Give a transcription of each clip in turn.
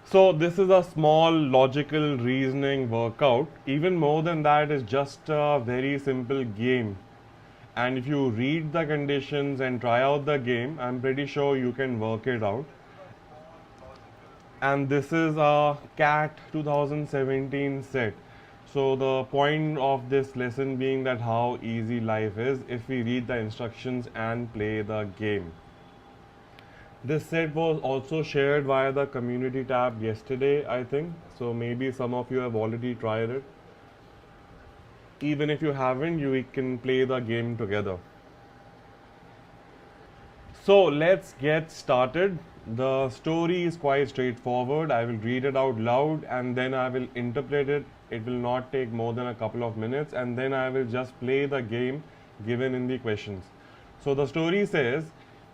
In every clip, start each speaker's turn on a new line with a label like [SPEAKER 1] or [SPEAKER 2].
[SPEAKER 1] So this is a small logical reasoning workout. Even more than that is just a very simple game. And if you read the conditions and try out the game, I'm pretty sure you can work it out. And this is a CAT 2017 set. So the point of this lesson being that how easy life is if we read the instructions and play the game. This set was also shared via the community tab yesterday, I think. So maybe some of you have already tried it. Even if you haven't, you can play the game together. So let's get started. The story is quite straightforward. I will read it out loud and then I will interpret it. It will not take more than a couple of minutes, and then I will just play the game given in the questions. So the story says,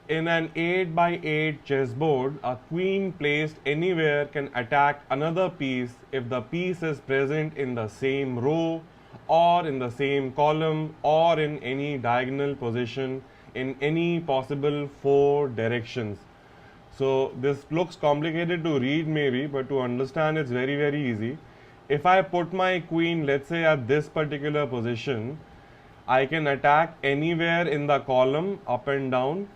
[SPEAKER 1] in an 8 by 8 chessboard, a queen placed anywhere can attack another piece if the piece is present in the same row or in the same column or in any diagonal position in any possible 4 directions. So this looks complicated to read maybe, but to understand it's very, very easy. If I put my queen, let's say at this particular position, I can attack anywhere in the column up and down.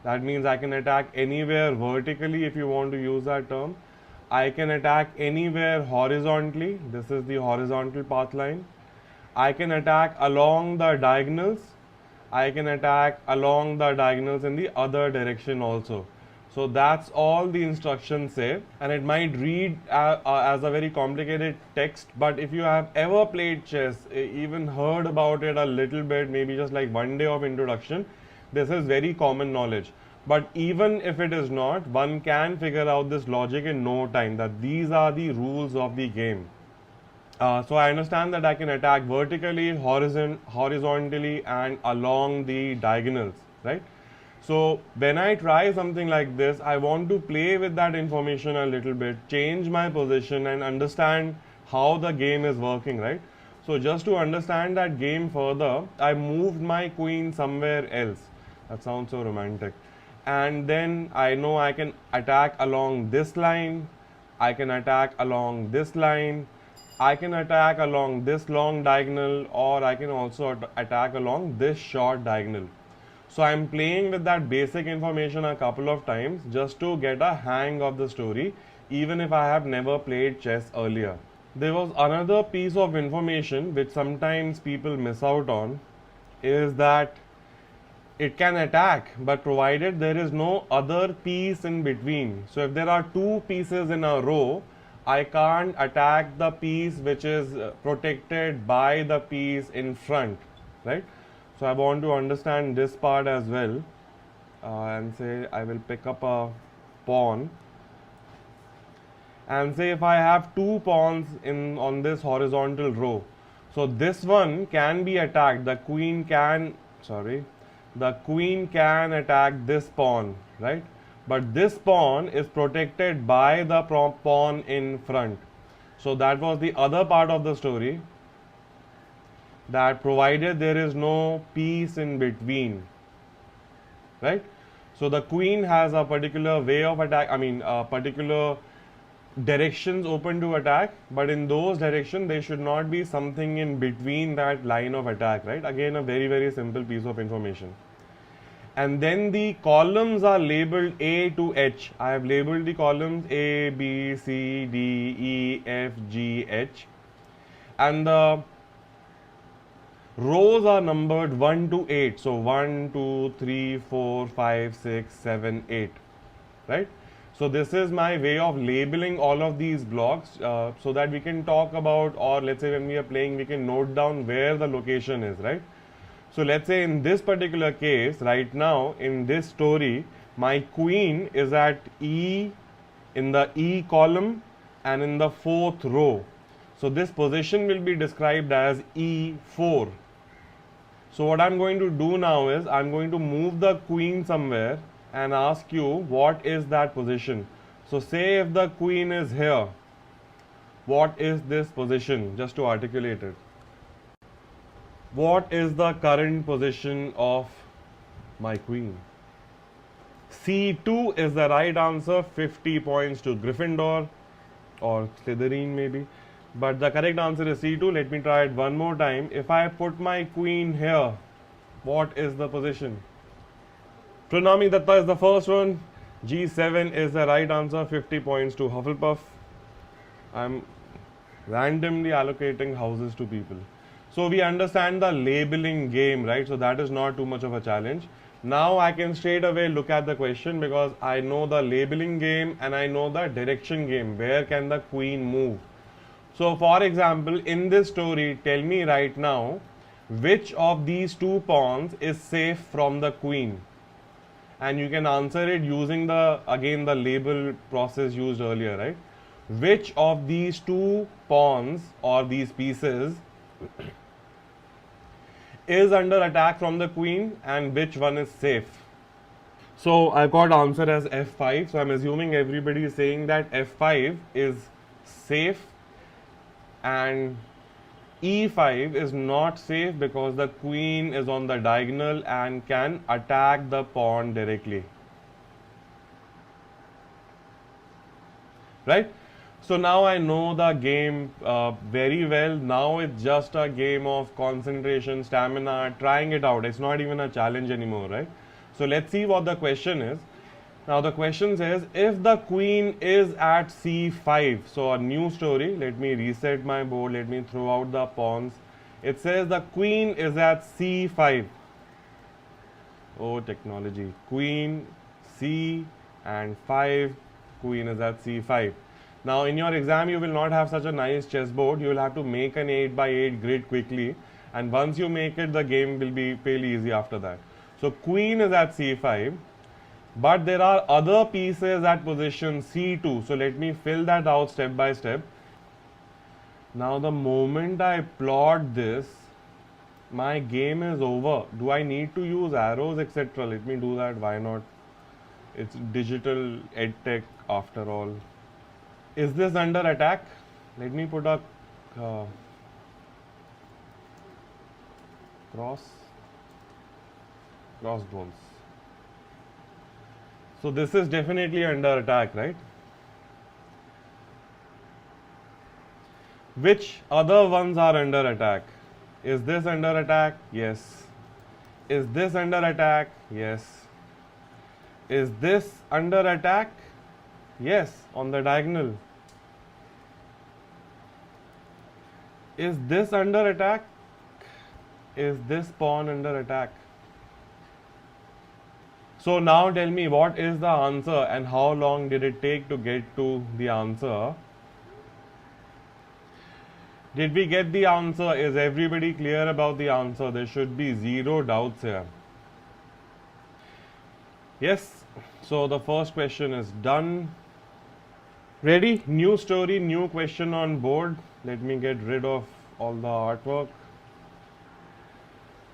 [SPEAKER 1] That means I can attack anywhere vertically if you want to use that term. I can attack anywhere horizontally. This is the horizontal path line. I can attack along the diagonals. I can attack along the diagonals in the other direction also. So that's all the instructions say, and it might read as a very complicated text, but if you have ever played chess, even heard about it a little bit, maybe just like one day of introduction, this is very common knowledge. But even if it is not, one can figure out this logic in no time, that these are the rules of the game. So I understand that I can attack vertically, horizontally, and along the diagonals, right? So when I try something like this, I want to play with that information a little bit, change my position and understand how the game is working, right? So just to understand that game further, I moved my queen somewhere else. That sounds so romantic. And then I know I can attack along this line, I can attack along this line, I can attack along this long diagonal, or I can also attack along this short diagonal. So I'm playing with that basic information a couple of times just to get a hang of the story, even if I have never played chess earlier. There was another piece of information which sometimes people miss out on, is that it can attack, but provided there is no other piece in between. So if there are two pieces in a row, I can't attack the piece which is protected by the piece in front, right? So I want to understand this part as well, and say I will pick up a pawn, and say if I have two pawns on this horizontal row, so this one can be attacked. The queen can attack this pawn, right? But this pawn is protected by the pawn in front. So that was the other part of the story, that provided there is no piece in between, right? So the queen has a particular way of attack, particular directions open to attack, but in those directions there should not be something in between that line of attack, right? Again, a very, very simple piece of information. And then the columns are labeled A to H. I have labeled the columns A, B, C, D, E, F, G, H, and the rows are numbered 1 to 8. So 1, 2, 3, 4, 5, 6, 7, 8, right? So this is my way of labeling all of these blocks so that we can talk about, or let's say when we are playing, we can note down where the location is, right? So let's say in this particular case, right now in this story, my queen is at E, in the E column and in the 4th row. So this position will be described as E4. So what I'm going to do now is I'm going to move the queen somewhere and ask you what is that position. So say if the queen is here, what is this position, just to articulate it? What is the current position of my queen? C2 is the right answer, 50 points to Gryffindor. or Slytherin maybe. But the correct answer is C2. Let me try it one more time. If I put my queen here, what is the position? Pranami Datta is the first one. G7 is the right answer. 50 points to Hufflepuff. I'm randomly allocating houses to people. So we understand the labeling game, right? So that is not too much of a challenge. Now I can straight away look at the question because I know the labeling game and I know the direction game. Where can the queen move? So for example, in this story, tell me right now, which of these two pawns is safe from the queen? And you can answer it using the, again, the label process used earlier, right? Which of these two pawns or these pieces is under attack from the queen and which one is safe? So I got answer as f5. So I'm assuming everybody is saying that f5 is safe and e5 is not safe because the queen is on the diagonal and can attack the pawn directly. Right? So now I know the game very well. Now it's just a game of concentration, stamina, trying it out. It's not even a challenge anymore, right? So let's see what the question is. Now the question says, if the queen is at c5, so a new story, let me reset my board, let me throw out the pawns. It says the queen is at c5. Oh, technology. Queen, c and 5, queen is at c5. Now in your exam you will not have such a nice chessboard, you will have to make an 8x8 grid quickly, and once you make it the game will be fairly easy after that. So queen is at c5. But there are other pieces at position C2. So let me fill that out step by step. Now the moment I plot this, my game is over. Do I need to use arrows, etc.? Let me do that. Why not? It's digital edtech after all. Is this under attack? Let me put a crossbones. So this is definitely under attack, right? Which other ones are under attack? Is this under attack? Yes. Is this under attack? Yes. Is this under attack? Yes, on the diagonal. Is this under attack? Is this pawn under attack? So now tell me, what is the answer and how long did it take to get to the answer? Did we get the answer? Is everybody clear about the answer? There should be zero doubts here. Yes, so the first question is done. Ready? New story, new question on board. Let me get rid of all the artwork.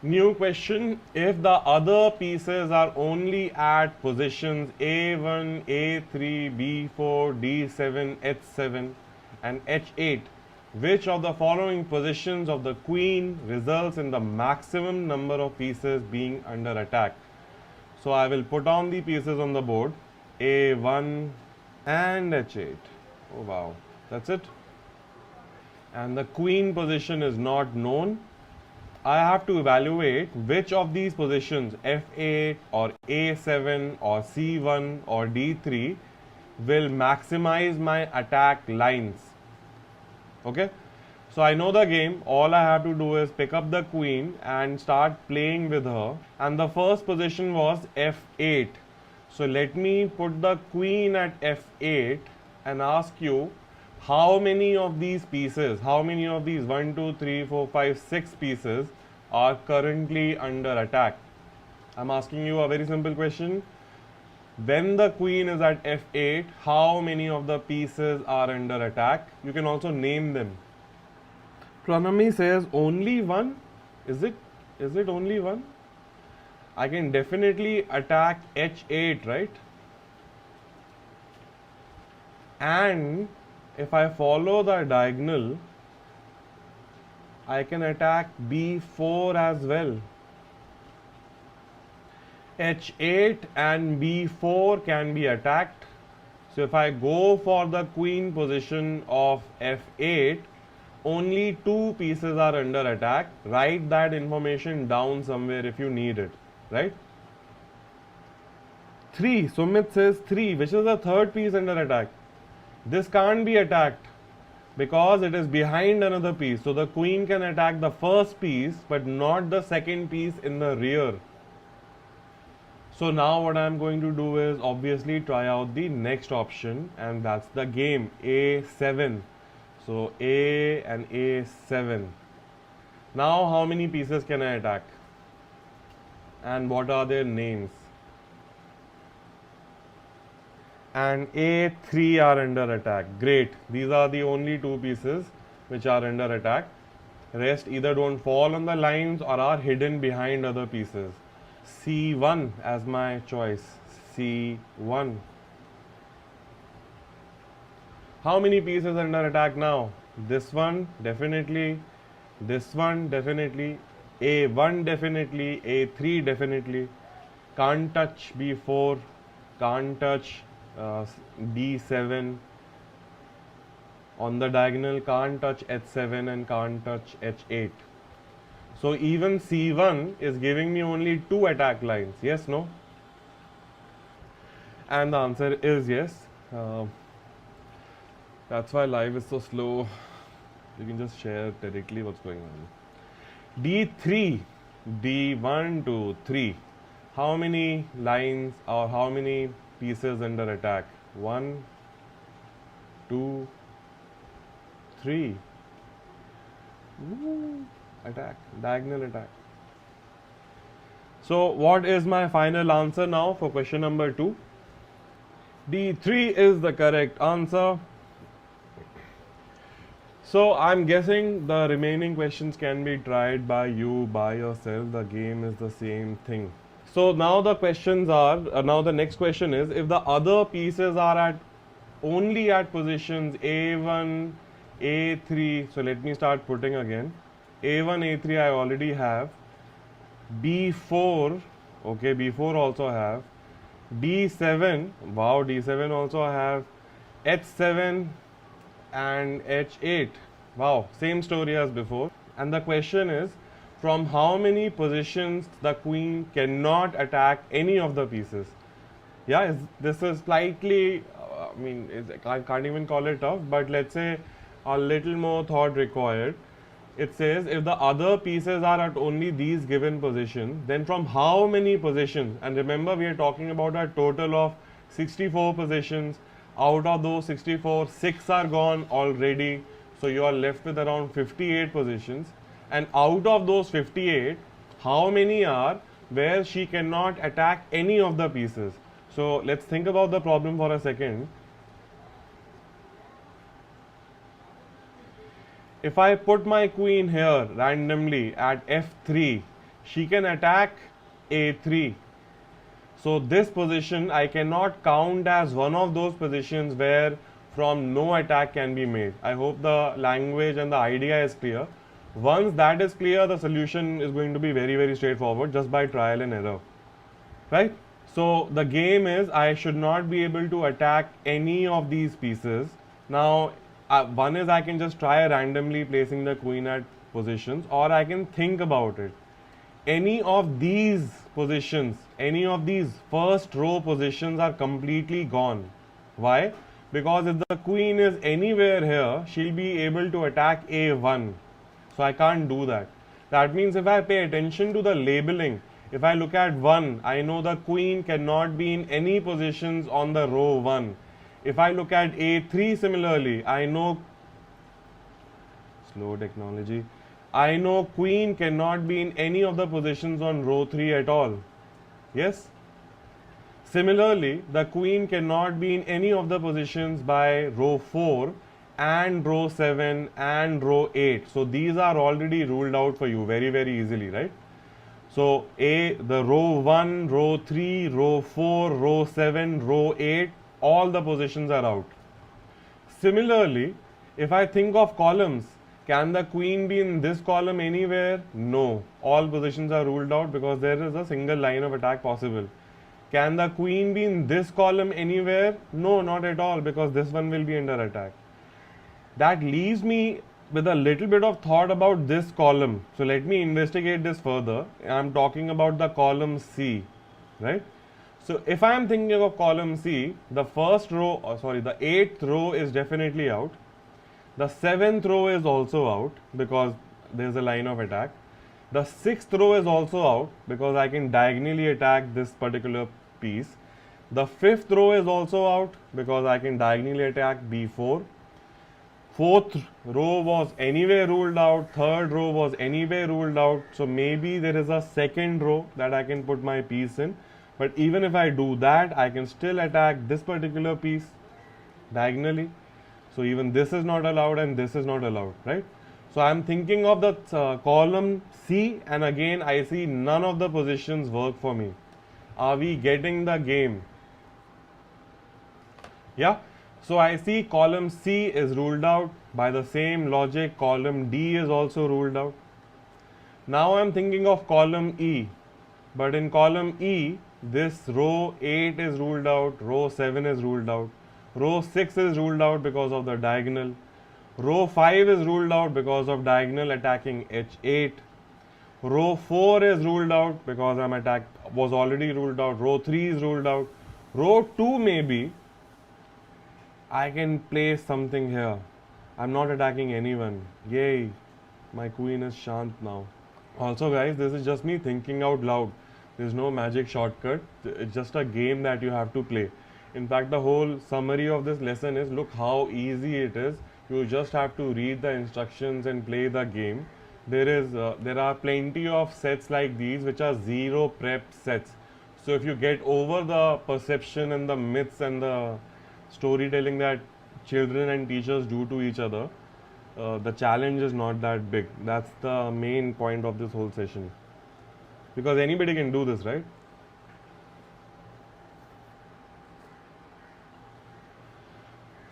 [SPEAKER 1] New question, if the other pieces are only at positions A1, A3, B4, D7, H7 and H8, which of the following positions of the queen results in the maximum number of pieces being under attack? So I will put on the pieces on the board, A1 and H8. Oh wow, that's it. And the queen position is not known. I have to evaluate which of these positions, F8 or A7 or C1 or D3, will maximize my attack lines. Okay, so I know the game. All I have to do is pick up the queen and start playing with her. And the first position was F8. So let me put the queen at F8 and ask you, how many of these pieces, how many of these 1, 2, 3, 4, 5, 6 pieces are currently under attack? I'm asking you a very simple question. When the queen is at F8, how many of the pieces are under attack? You can also name them. Pranami says only one. Is it only one? I can definitely attack H8, right? And if I follow the diagonal, I can attack B4 as well. H8 and B4 can be attacked. So if I go for the queen position of f8, only 2 pieces are under attack. Write that information down somewhere if you need it, right? 3, Sumit says 3, which is the third piece under attack. This can't be attacked because it is behind another piece. So the queen can attack the first piece but not the second piece in the rear. So now what I am going to do is obviously try out the next option, and that's the game A7. So A and A7. Now how many pieces can I attack? And what are their names? And A3 are under attack. Great. These are the only 2 pieces which are under attack. Rest either don't fall on the lines or are hidden behind other pieces. C1 as my choice. C1. How many pieces under attack now? This one definitely. This one definitely. A1 definitely. A3 definitely. Can't touch B4. Can't touch D7. On the diagonal, can't touch H7 and can't touch H8. So even C1 is giving me only 2 attack lines. Yes, no? And the answer is yes. That's why live is so slow. You can just share directly what's going on. D3, D1, 2, 3. How many lines or how many pieces under attack? 1, 2, 3. Ooh, attack, diagonal attack. So what is my final answer now for question number 2? D3 is the correct answer. So I'm guessing the remaining questions can be tried by you by yourself. The game is the same thing. So now the questions are, now the next question is, if the other pieces are only at positions A1, A3, so let me start putting again. A1, A3 I already have. B4, okay, B4 also have. D7, wow, D7 also have. H7 and H8, wow, same story as before. And the question is, from how many positions the queen cannot attack any of the pieces? Yeah, this is slightly, I can't even call it tough, but let's say a little more thought required. It says if the other pieces are at only these given positions, then from how many positions? And remember, we are talking about a total of 64 positions. Out of those 64, 6 are gone already. So you are left with around 58 positions. And out of those 58, how many are where she cannot attack any of the pieces? So let's think about the problem for a second. If I put my queen here randomly at f3, she can attack a3. So this position I cannot count as one of those positions where from no attack can be made. I hope the language and the idea is clear. Once that is clear, the solution is going to be very, very straightforward just by trial and error, right? So the game is I should not be able to attack any of these pieces. Now, one is I can just try randomly placing the queen at positions, or I can think about it. Any of these positions, any of these first row positions are completely gone. Why? Because if the queen is anywhere here, she'll be able to attack a1. So I can't do that. That means if I pay attention to the labeling, if I look at 1, I know the queen cannot be in any positions on the row 1. If I look at A3 similarly, I know, slow technology, I know queen cannot be in any of the positions on row 3 at all. Yes? Similarly, the queen cannot be in any of the positions by row 4 and row 7 and row 8. So these are already ruled out for you very, very easily, right? So the row 1, row 3, row 4, row 7, row 8, all the positions are out. Similarly, if I think of columns, can the queen be in this column anywhere? No. All positions are ruled out because there is a single line of attack possible. Can the queen be in this column anywhere? No, not at all, because this one will be under attack. That leaves me with a little bit of thought about this column. So let me investigate this further. I'm talking about the column C, right? So if I am thinking of column C, the first row, the 8th row is definitely out. The 7th row is also out because there's a line of attack. The 6th row is also out because I can diagonally attack this particular piece. The 5th row is also out because I can diagonally attack B4. 4th row was anyway ruled out. 3rd row was anyway ruled out. So maybe there is a 2nd row that I can put my piece in. But even if I do that, I can still attack this particular piece diagonally. So even this is not allowed and this is not allowed, right? So I'm thinking of the column C, and again I see none of the positions work for me. Are we getting the game? Yeah. So I see column C is ruled out. By the same logic, column D is also ruled out. Now I'm thinking of column E. But in column E, this row 8 is ruled out, row 7 is ruled out, row 6 is ruled out because of the diagonal, row 5 is ruled out because of diagonal attacking H8, row 4 is ruled out because was already ruled out, row 3 is ruled out, row 2 maybe I can place something here. I'm not attacking anyone. Yay, my queen is shant now. Also guys, this is just me thinking out loud. There's no magic shortcut. It's just a game that you have to play. In fact, the whole summary of this lesson is look how easy it is. You just have to read the instructions and play the game. There are plenty of sets like these which are zero prep sets. So if you get over the perception and the myths and the storytelling that children and teachers do to each other, the challenge is not that big. That's the main point of this whole session. Because anybody can do this, right?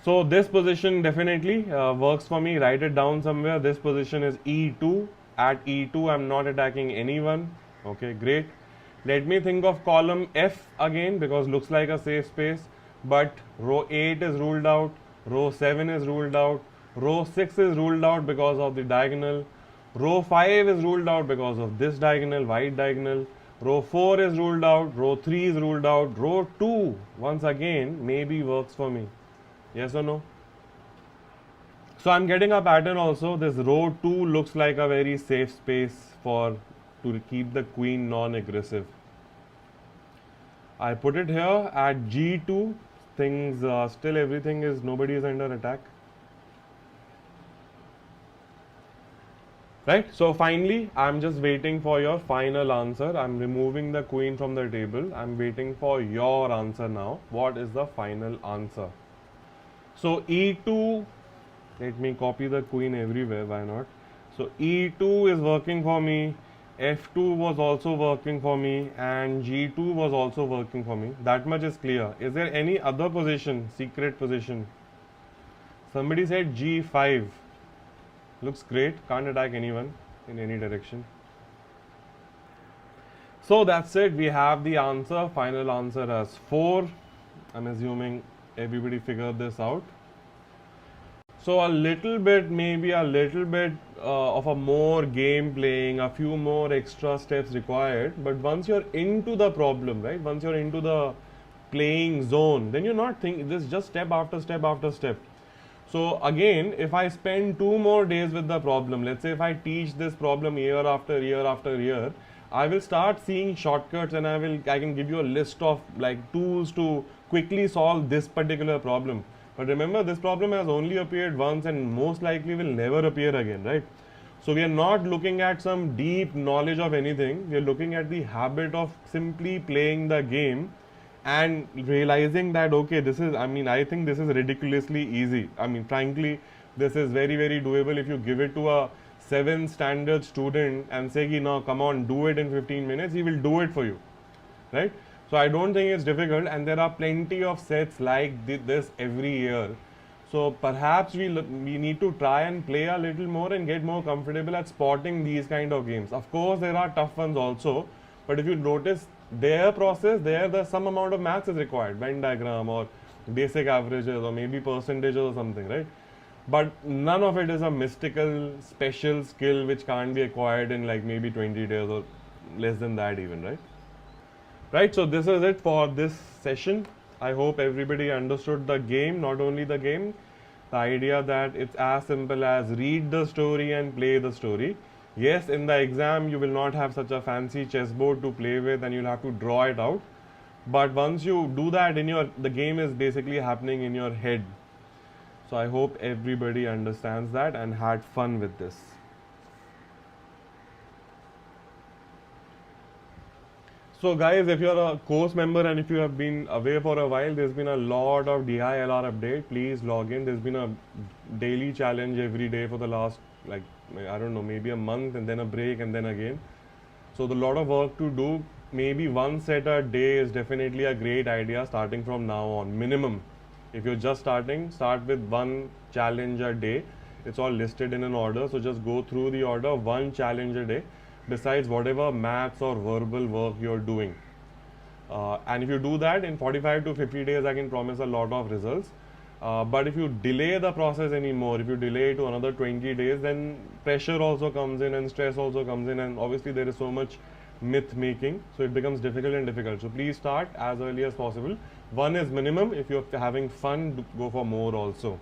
[SPEAKER 1] So this position definitely works for me. Write it down somewhere. This position is E2. At E2, I'm not attacking anyone. Okay, great. Let me think of column F again because looks like a safe space. But row 8 is ruled out. Row 7 is ruled out. Row 6 is ruled out because of the diagonal. Row 5 is ruled out because of this diagonal, white diagonal. Row 4 is ruled out. Row 3 is ruled out. Row 2, once again, maybe works for me. Yes or no? So I'm getting a pattern also. This row 2 looks like a very safe space to keep the queen non-aggressive. I put it here at G2. Still everything is, nobody is under attack. Right, so finally, I'm just waiting for your final answer. I'm removing the queen from the table. I'm waiting for your answer now. What is the final answer? So E2, let me copy the queen everywhere, why not? So E2 is working for me, F2 was also working for me, and G2 was also working for me. That much is clear. Is there any other position, secret position? Somebody said G5. Looks great, can't attack anyone in any direction. So that's it, we have the answer, final answer as 4. I'm assuming everybody figured this out. So a little bit, maybe a little bit of a more game playing, a few more extra steps required. But once you're into the problem, right, once you're into the playing zone, then you're not thinking, this just step after step after step. So again, if I spend 2 more days with the problem, let's say if I teach this problem year after year after year, I will start seeing shortcuts and I can give you a list of like tools to quickly solve this particular problem. But remember, this problem has only appeared once and most likely will never appear again, right? So we are not looking at some deep knowledge of anything. We are looking at the habit of simply playing the game and realizing that, okay, I think this is ridiculously easy. Frankly, this is very, very doable. If you give it to a 7th standard student and say, no, come on, do it in 15 minutes, he will do it for you, right? So I don't think it's difficult, and there are plenty of sets like this every year. So perhaps we need to try and play a little more and get more comfortable at spotting these kind of games. Of course, there are tough ones also, but if you notice, their process, the some amount of maths is required, Venn diagram or basic averages or maybe percentages or something, right? But none of it is a mystical special skill which can't be acquired in like maybe 20 days or less than that even, right? Right, so this is it for this session. I hope everybody understood the game, not only the game, the idea that it's as simple as read the story and play the story. Yes, in the exam you will not have such a fancy chessboard to play with and you'll have to draw it out. But once you do that the game is basically happening in your head. So I hope everybody understands that and had fun with this. So guys, if you're a course member and if you have been away for a while, there's been a lot of DILR update. Please log in. There's been a daily challenge every day for the last, like, I don't know, maybe a month and then a break and then again. So the lot of work to do. Maybe one set a day is definitely a great idea starting from now on. Minimum. If you're just starting, start with one challenge a day. It's all listed in an order. So just go through the order, one challenge a day, besides whatever maths or verbal work you're doing. And if you do that in 45 to 50 days, I can promise a lot of results. But if you delay the process anymore, if you delay to another 20 days, then pressure also comes in and stress also comes in, and obviously there is so much myth making, so it becomes difficult and difficult. So please start as early as possible. One is minimum. If you're having fun, go for more also.